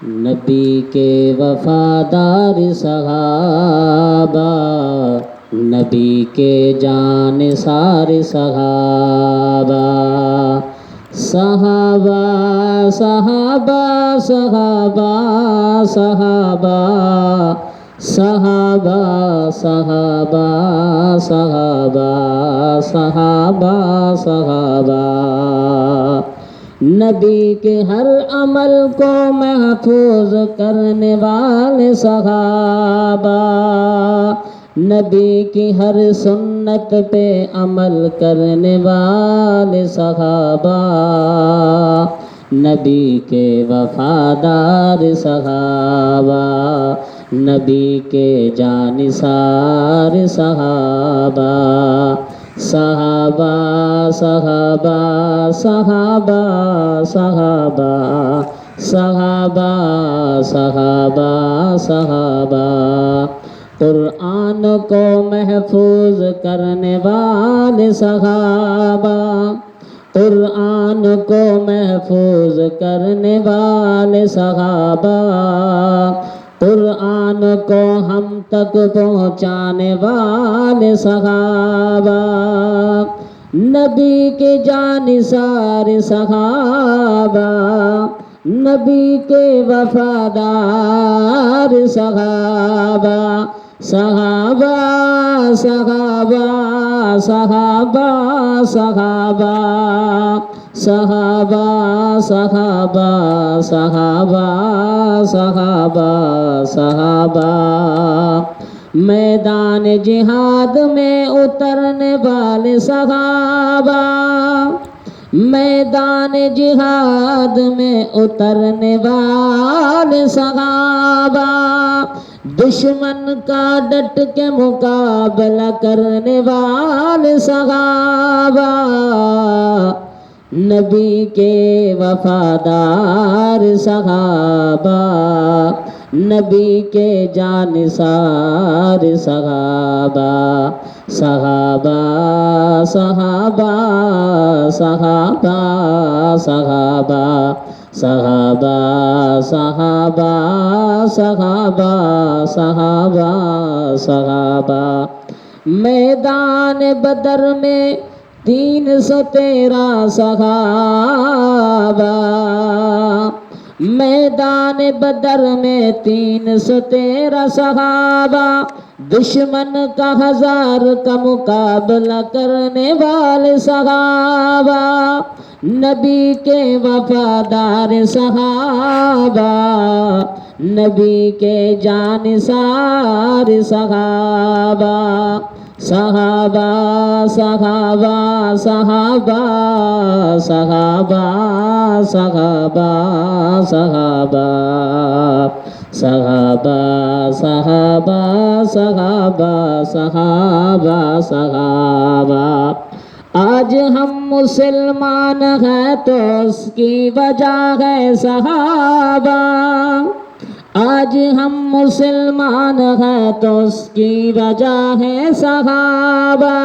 نبی کے وفادار صحابہ، نبی کے جانثار صحابہ، صحابہ صحابہ صحابہ صحابہ صحابہ صحابہ صحابہ صحابہ صحابہ، نبی کے ہر عمل کو محفوظ کرنے والے صحابہ، نبی کی ہر سنت پہ عمل کرنے والے صحابہ، نبی کے وفادار صحابہ، نبی کے جانثار صحابہ، صحابہ صحابہ صحابہ صحابہ صحابہ صحابہ صحابہ، قرآن کو محفوظ کرنے والے صحابہ، قرآن کو محفوظ کرنے والے صحابہ، قرآن کو ہم تک پہنچانے والے صحابہ، نبی کے جانثار صحابہ، نبی کے وفادار صحابہ، صحابہ صحابہ صحابہ صحابہ صحابہ صحابہ صحابہ صحابہ صحابہ، میدان جہاد میں اترنے والے صحابہ، میدان جہاد میں اترنے والے صحابہ، دشمن کا ڈٹ کے مقابلہ کرنے والے صحابہ، نبی کے وفادار صحابہ، نبی کے جانثار صحابہ، صحابہ صحابہ صحابہ صحابہ صحابہ صحابہ صحابہ صحابہ صحابہ، میدان بدر میں 313 صحابہ، میدان بدر میں 313 صحابہ، دشمن کا 1000 کا مقابلہ کرنے والے صحابہ، نبی کے وفادار صحابہ، نبی کے جانثار صحابہ، صحابہ صحابہ صحابہ صحابہ صحابہ صحابہ صحابہ صحابہ صحابہ صحابہ صحابہ، آج ہم مسلمان ہیں تو اس کی وجہ ہے صحابہ، آج ہم مسلمان ہیں تو اس کی وجہ ہے صحابہ،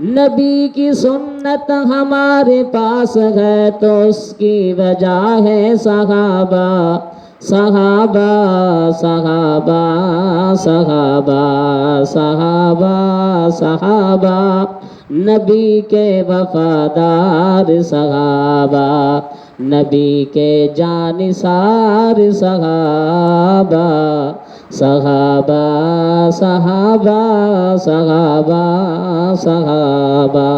نبی کی سنت ہمارے پاس ہے تو اس کی وجہ ہے صحابہ، صحابہ صحابہ صحابہ صحابہ صحابہ، نبی کے وفادار صحابہ، نبی کے جانثار صحابہ، صحابہ صحابہ صحابہ صحابہ۔